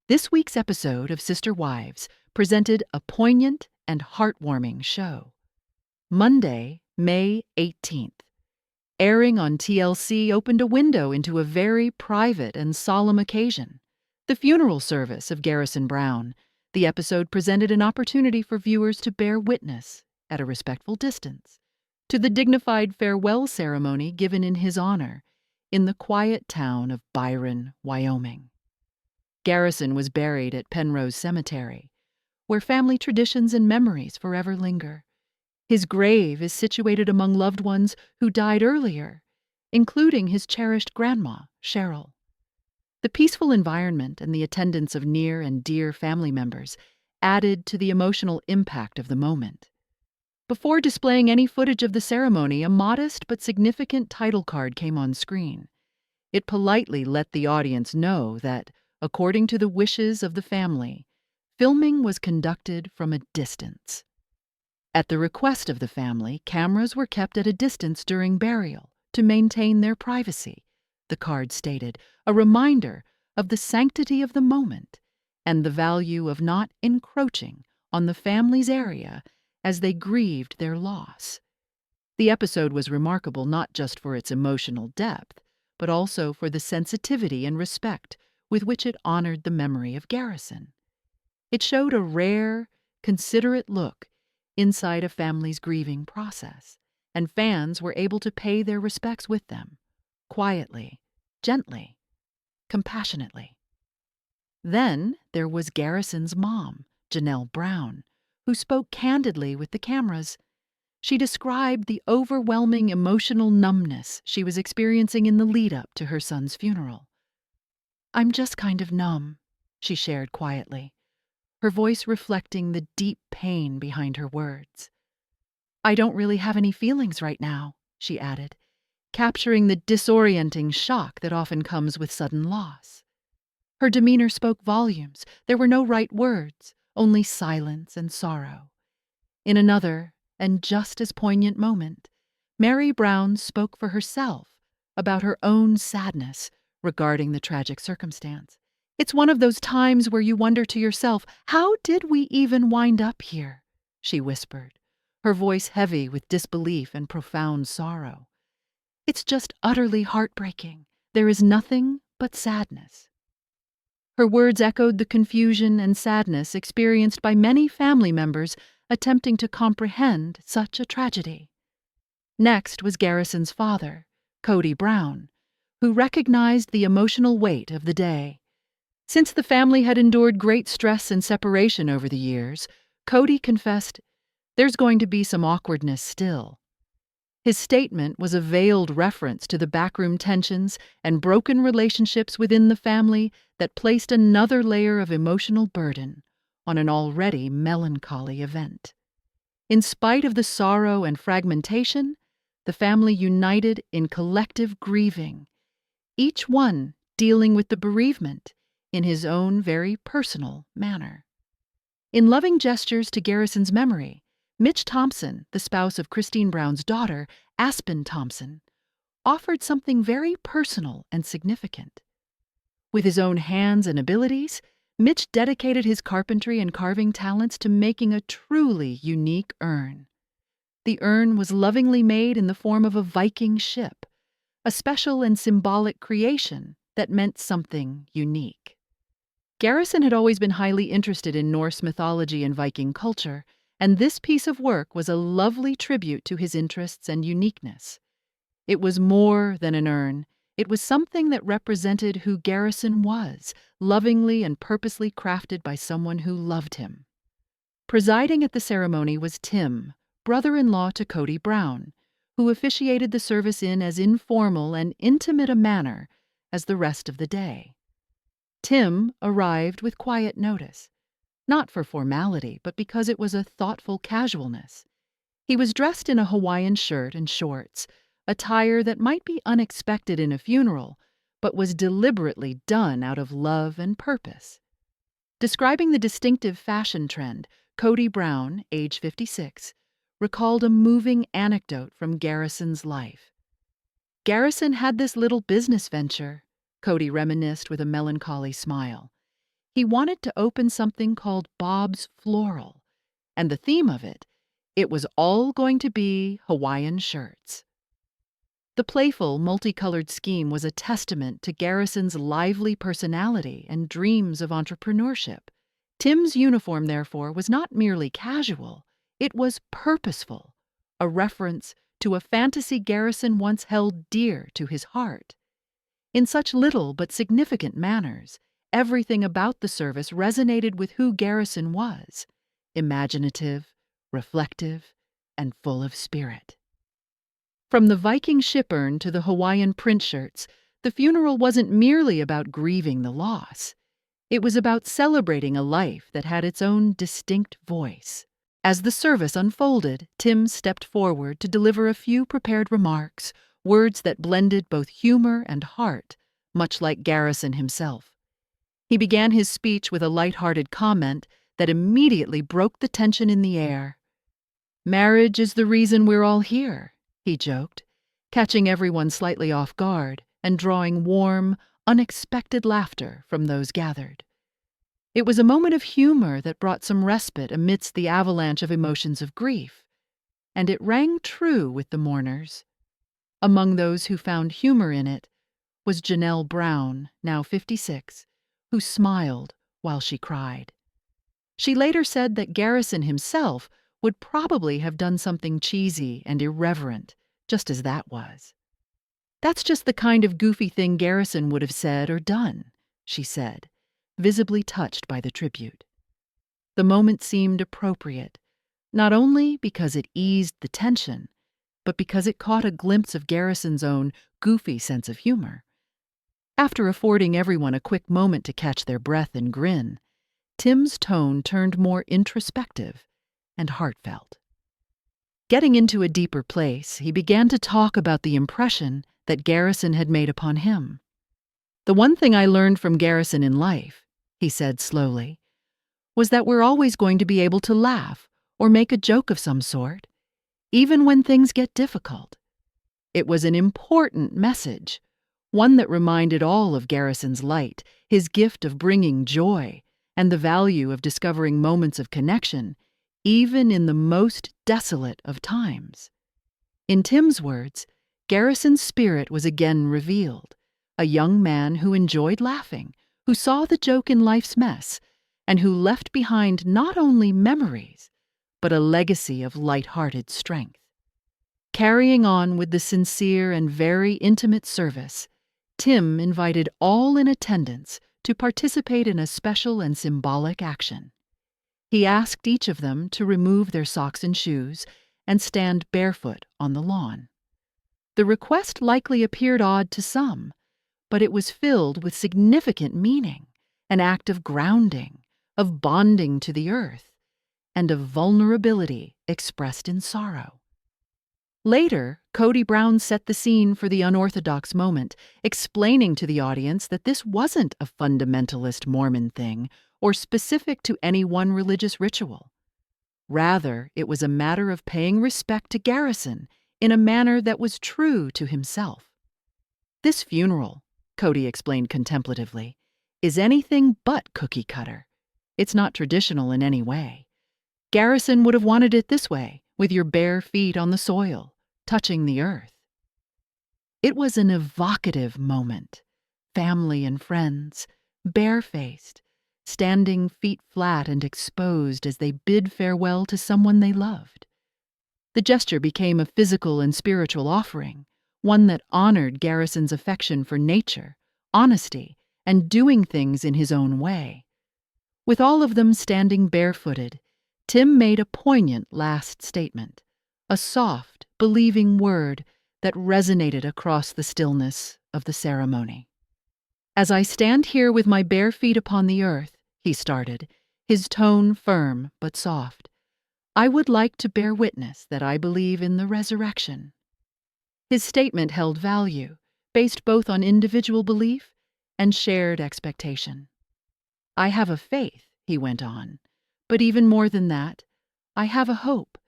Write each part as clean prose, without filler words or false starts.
This week's episode of Sister Wives presented a poignant and heartwarming show. Monday, May 18th. Airing on TLC opened a window into a very private and solemn occasion, the funeral service of Garrison Brown. The episode presented an opportunity for viewers to bear witness, at a respectful distance, to the dignified farewell ceremony given in his honor in the quiet town of Byron, Wyoming. Garrison was buried at Penrose Cemetery, where family traditions and memories forever linger. His grave is situated among loved ones who died earlier, including his cherished grandma, Cheryl. The peaceful environment and the attendance of near and dear family members added to the emotional impact of the moment. Before displaying any footage of the ceremony, a modest but significant title card came on screen. It politely let the audience know that, according to the wishes of the family, filming was conducted from a distance. At the request of the family, cameras were kept at a distance during burial to maintain their privacy, the card stated, a reminder of the sanctity of the moment and the value of not encroaching on the family's area as they grieved their loss. The episode was remarkable not just for its emotional depth, but also for the sensitivity and respect with which it honored the memory of Garrison. It showed a rare, considerate look inside a family's grieving process, and fans were able to pay their respects with them, quietly, gently, compassionately. Then there was Garrison's mom, Janelle Brown, who spoke candidly with the cameras. She described the overwhelming emotional numbness she was experiencing in the lead-up to her son's funeral. "I'm just kind of numb," she shared quietly, her voice reflecting the deep pain behind her words. "I don't really have any feelings right now," she added, capturing the disorienting shock that often comes with sudden loss. Her demeanor spoke volumes. There were no right words, only silence and sorrow. In another, and just as poignant moment, Mary Brown spoke for herself about her own sadness regarding the tragic circumstance. "It's one of those times where you wonder to yourself, how did we even wind up here?" she whispered, her voice heavy with disbelief and profound sorrow. "It's just utterly heartbreaking. There is nothing but sadness." Her words echoed the confusion and sadness experienced by many family members attempting to comprehend such a tragedy. Next was Garrison's father, Kody Brown, who recognized the emotional weight of the day. Since the family had endured great stress and separation over the years, Kody confessed, "There's going to be some awkwardness still." His statement was a veiled reference to the backroom tensions and broken relationships within the family that placed another layer of emotional burden on an already melancholy event. In spite of the sorrow and fragmentation, the family united in collective grieving, each one dealing with the bereavement in his own very personal manner. In loving gestures to Garrison's memory, Mitch Thompson, the spouse of Christine Brown's daughter, Aspen Thompson, offered something very personal and significant. With his own hands and abilities, Mitch dedicated his carpentry and carving talents to making a truly unique urn. The urn was lovingly made in the form of a Viking ship, a special and symbolic creation that meant something unique. Garrison had always been highly interested in Norse mythology and Viking culture, and this piece of work was a lovely tribute to his interests and uniqueness. It was more than an urn. It was something that represented who Garrison was, lovingly and purposely crafted by someone who loved him. Presiding at the ceremony was Tim, brother-in-law to Kody Brown, who officiated the service in as informal and intimate a manner as the rest of the day. Tim arrived with quiet notice, not for formality, but because it was a thoughtful casualness. He was dressed in a Hawaiian shirt and shorts, attire that might be unexpected in a funeral, but was deliberately done out of love and purpose. Describing the distinctive fashion trend, Kody Brown, age 56, recalled a moving anecdote from Garrison's life. "Garrison had this little business venture," Kody reminisced with a melancholy smile. He wanted to open something called Bob's Floral, and the theme of it was all going to be Hawaiian shirts. The playful, multicolored scheme was a testament to Garrison's lively personality and dreams of entrepreneurship. Tim's uniform, therefore, was not merely casual, it was purposeful, a reference to a fantasy Garrison once held dear to his heart. In such little but significant manners, everything about the service resonated with who Garrison was: imaginative, reflective, and full of spirit. From the Viking ship urn to the Hawaiian print shirts, the funeral wasn't merely about grieving the loss. It was about celebrating a life that had its own distinct voice. As the service unfolded, Tim stepped forward to deliver a few prepared remarks, words that blended both humor and heart, much like Garrison himself. He began his speech with a light-hearted comment that immediately broke the tension in the air. "Marriage is the reason we're all here," he joked, catching everyone slightly off guard and drawing warm, unexpected laughter from those gathered. It was a moment of humor that brought some respite amidst the avalanche of emotions of grief, and it rang true with the mourners. Among those who found humor in it was Janelle Brown, now 56, who smiled while she cried. She later said that Garrison himself would probably have done something cheesy and irreverent, just as that was. "That's just the kind of goofy thing Garrison would have said or done," she said, visibly touched by the tribute. The moment seemed appropriate, not only because it eased the tension, but because it caught a glimpse of Garrison's own goofy sense of humor. After affording everyone a quick moment to catch their breath and grin, Tim's tone turned more introspective and heartfelt. Getting into a deeper place, he began to talk about the impression that Garrison had made upon him. "The one thing I learned from Garrison in life," he said slowly, "was that we're always going to be able to laugh or make a joke of some sort, even when things get difficult." It was an important message, one that reminded all of Garrison's light, his gift of bringing joy, and the value of discovering moments of connection, even in the most desolate of times. In Tim's words, Garrison's spirit was again revealed, a young man who enjoyed laughing, who saw the joke in life's mess, and who left behind not only memories, but a legacy of light-hearted strength. Carrying on with the sincere and very intimate service, Tim invited all in attendance to participate in a special and symbolic action. He asked each of them to remove their socks and shoes and stand barefoot on the lawn. The request likely appeared odd to some, but it was filled with significant meaning, an act of grounding, of bonding to the earth, and of vulnerability expressed in sorrow. Later, Kody Brown set the scene for the unorthodox moment, explaining to the audience that this wasn't a fundamentalist Mormon thing or specific to any one religious ritual. Rather, it was a matter of paying respect to Garrison in a manner that was true to himself. "This funeral," Kody explained contemplatively, "is anything but cookie-cutter. It's not traditional in any way. Garrison would have wanted it this way, with your bare feet on the soil, touching the earth." It was an evocative moment. Family and friends, barefaced, standing feet flat and exposed as they bid farewell to someone they loved. The gesture became a physical and spiritual offering, one that honored Garrison's affection for nature, honesty, and doing things in his own way. With all of them standing barefooted, Tim made a poignant last statement, a soft, believing word that resonated across the stillness of the ceremony. "As I stand here with my bare feet upon the earth," he started, his tone firm but soft, "I would like to bear witness that I believe in the resurrection." His statement held value, based both on individual belief and shared expectation. "I have a faith," he went on, "but even more than that, I have a hope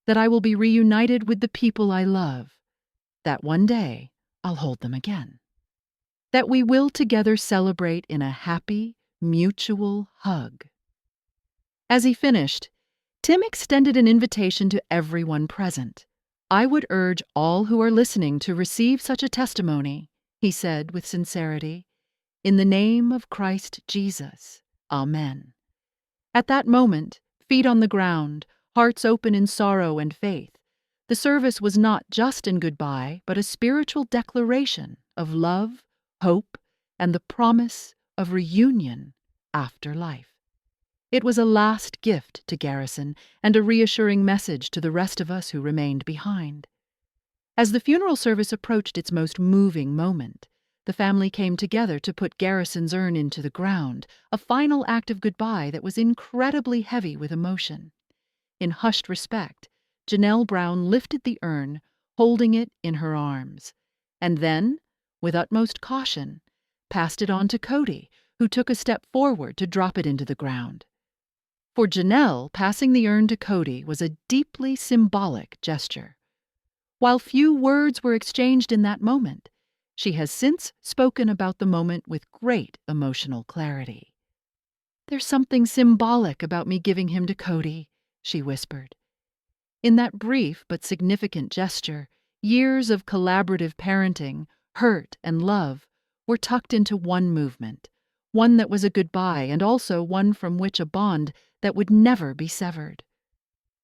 that I will be reunited with the people I love, that one day I'll hold them again, that we will together celebrate in a happy, mutual hug. As he finished, Tim extended an invitation to everyone present. "I would urge all who are listening to receive such a testimony," he said with sincerity. "In the name of Christ Jesus. Amen." At that moment, feet on the ground, hearts open in sorrow and faith, the service was not just in goodbye, but a spiritual declaration of love, hope, and the promise of reunion after life. It was a last gift to Garrison and a reassuring message to the rest of us who remained behind. As the funeral service approached its most moving moment, the family came together to put Garrison's urn into the ground, a final act of goodbye that was incredibly heavy with emotion. In hushed respect, Janelle Brown lifted the urn, holding it in her arms, and then, with utmost caution, passed it on to Kody, who took a step forward to drop it into the ground. For Janelle, passing the urn to Kody was a deeply symbolic gesture. While few words were exchanged in that moment, she has since spoken about the moment with great emotional clarity. "There's something symbolic about me giving him to Kody," she whispered. In that brief but significant gesture, years of collaborative parenting, hurt, and love were tucked into one movement, one that was a goodbye and also one from which a bond that would never be severed.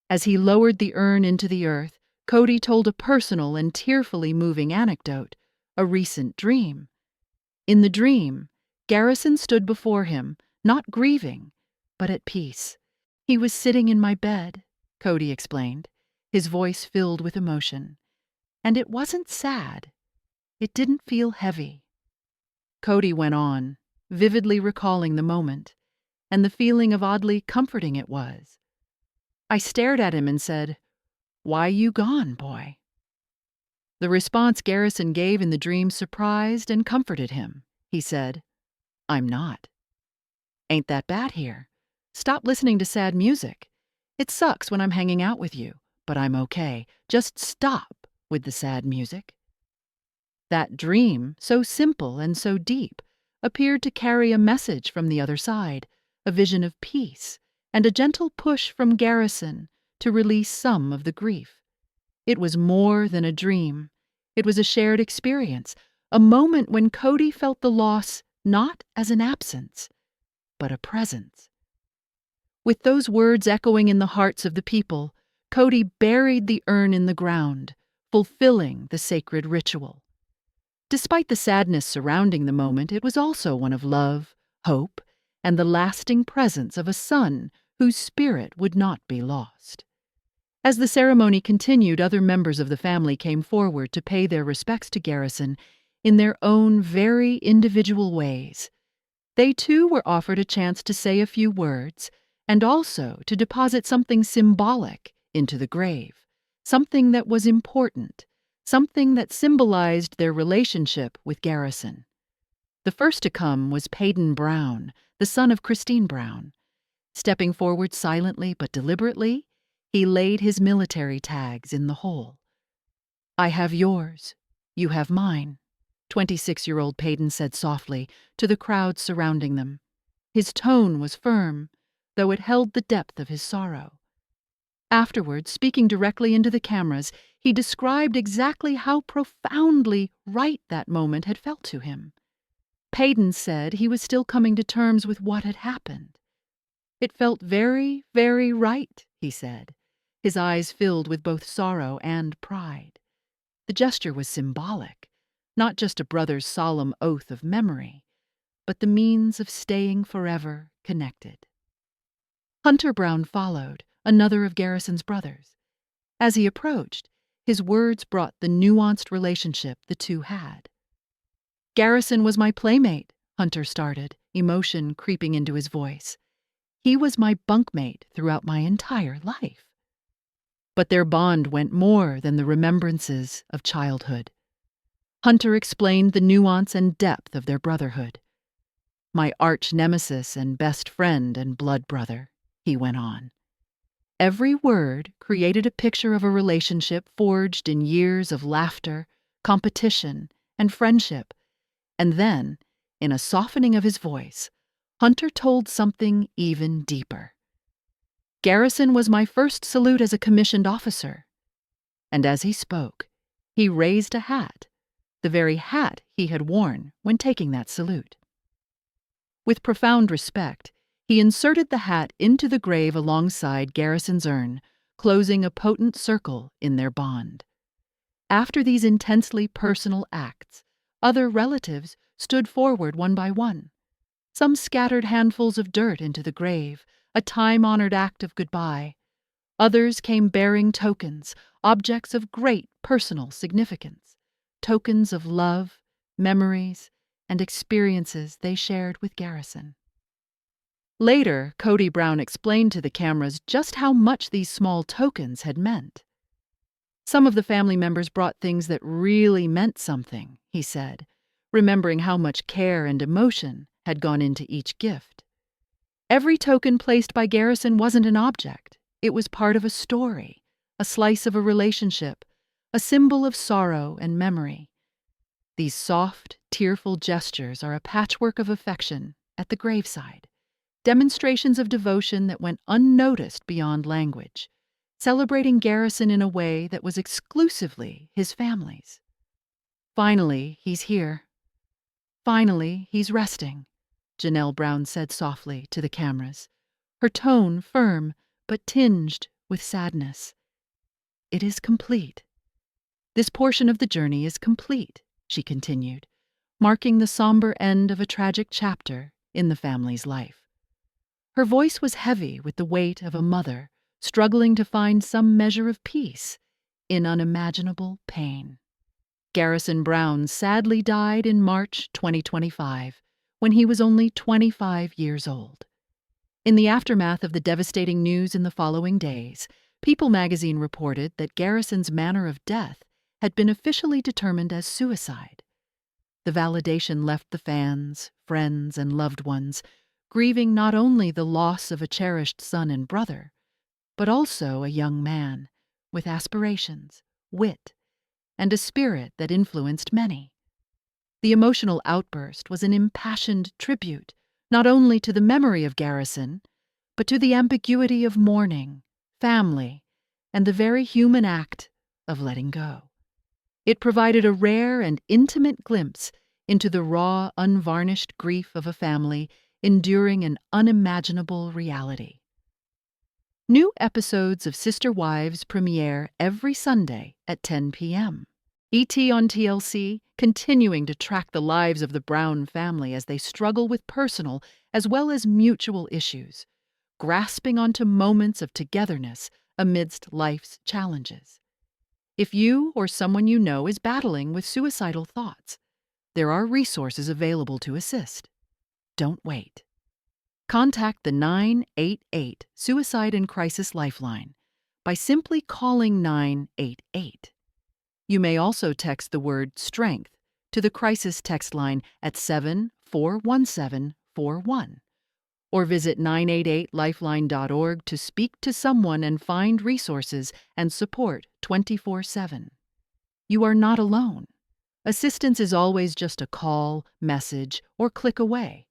As he lowered the urn into the earth, Kody told a personal and tearfully moving anecdote, a recent dream. In the dream, Garrison stood before him, not grieving, but at peace. "He was sitting in my bed," Kody explained, his voice filled with emotion. "And it wasn't sad. It didn't feel heavy." Kody went on, vividly recalling the moment, and the feeling of oddly comforting it was. "I stared at him and said, 'Why you gone, boy?'" The response Garrison gave in the dream surprised and comforted him. He said, "I'm not." "Ain't that bad here? Stop listening to sad music. It sucks when I'm hanging out with you, but I'm okay. Just stop with the sad music." That dream, so simple and so deep, appeared to carry a message from the other side, a vision of peace, and a gentle push from Garrison to release some of the grief. It was more than a dream. It was a shared experience, a moment when Kody felt the loss not as an absence, but a presence. With those words echoing in the hearts of the people, Kody buried the urn in the ground, fulfilling the sacred ritual. Despite the sadness surrounding the moment, it was also one of love, hope, and the lasting presence of a son whose spirit would not be lost. As the ceremony continued, other members of the family came forward to pay their respects to Garrison in their own very individual ways. They too were offered a chance to say a few words and also to deposit something symbolic into the grave, something that was important, something that symbolized their relationship with Garrison. The first to come was Robyn Brown, the son of Christine Brown. Stepping forward silently but deliberately, he laid his military tags in the hole. "I have yours, you have mine," 26-year-old Robyn said softly to the crowd surrounding them. His tone was firm, though it held the depth of his sorrow. Afterwards, speaking directly into the cameras, he described exactly how profoundly right that moment had felt to him. Robyn said he was still coming to terms with what had happened. "It felt very, very right," he said, his eyes filled with both sorrow and pride. The gesture was symbolic, not just a brother's solemn oath of memory, but the means of staying forever connected. Hunter Brown followed, another of Garrison's brothers. As he approached, his words brought the nuanced relationship the two had. "Garrison was my playmate," Hunter started, emotion creeping into his voice. "He was my bunkmate throughout my entire life." But their bond went more than the remembrances of childhood. Hunter explained the nuance and depth of their brotherhood. "My arch nemesis and best friend and blood brother," he went on. Every word created a picture of a relationship forged in years of laughter, competition, and friendship, and then, in a softening of his voice, Hunter told something even deeper. Garrison was my first salute as a commissioned officer. And as he spoke, he raised a hat, the very hat he had worn when taking that salute. With profound respect, he inserted the hat into the grave alongside Garrison's urn, closing a potent circle in their bond. After these intensely personal acts, other relatives stood forward one by one. Some scattered handfuls of dirt into the grave, a time-honored act of goodbye. Others came bearing tokens, objects of great personal significance, tokens of love, memories, and experiences they shared with Garrison. Later, Kody Brown explained to the cameras just how much these small tokens had meant. Some of the family members brought things that really meant something, he said, remembering how much care and emotion had gone into each gift. Every token placed by Garrison wasn't an object. It was part of a story, a slice of a relationship, a symbol of sorrow and memory. These soft, tearful gestures are a patchwork of affection at the graveside, demonstrations of devotion that went unnoticed beyond language, celebrating Garrison in a way that was exclusively his family's. Finally, he's here. Finally, he's resting, Janelle Brown said softly to the cameras, her tone firm but tinged with sadness. It is complete. This portion of the journey is complete, she continued, marking the somber end of a tragic chapter in the family's life. Her voice was heavy with the weight of a mother struggling to find some measure of peace in unimaginable pain. Garrison Brown sadly died in March 2025, when he was only 25 years old. In the aftermath of the devastating news in the following days, People magazine reported that Garrison's manner of death had been officially determined as suicide. The validation left the fans, friends, and loved ones grieving not only the loss of a cherished son and brother, but also a young man with aspirations, wit, and a spirit that influenced many. The emotional outburst was an impassioned tribute not only to the memory of Garrison, but to the ambiguity of mourning, family, and the very human act of letting go. It provided a rare and intimate glimpse into the raw, unvarnished grief of a family enduring an unimaginable reality. New episodes of Sister Wives premiere every Sunday at 10 p.m. ET on TLC, continuing to track the lives of the Brown family as they struggle with personal as well as mutual issues, grasping onto moments of togetherness amidst life's challenges. If you or someone you know is battling with suicidal thoughts, there are resources available to assist. Don't wait. Contact the 988 Suicide and Crisis Lifeline by simply calling 988. You may also text the word STRENGTH to the crisis text line at 741741 or visit 988lifeline.org to speak to someone and find resources and support 24/7. You are not alone. Assistance is always just a call, message, or click away.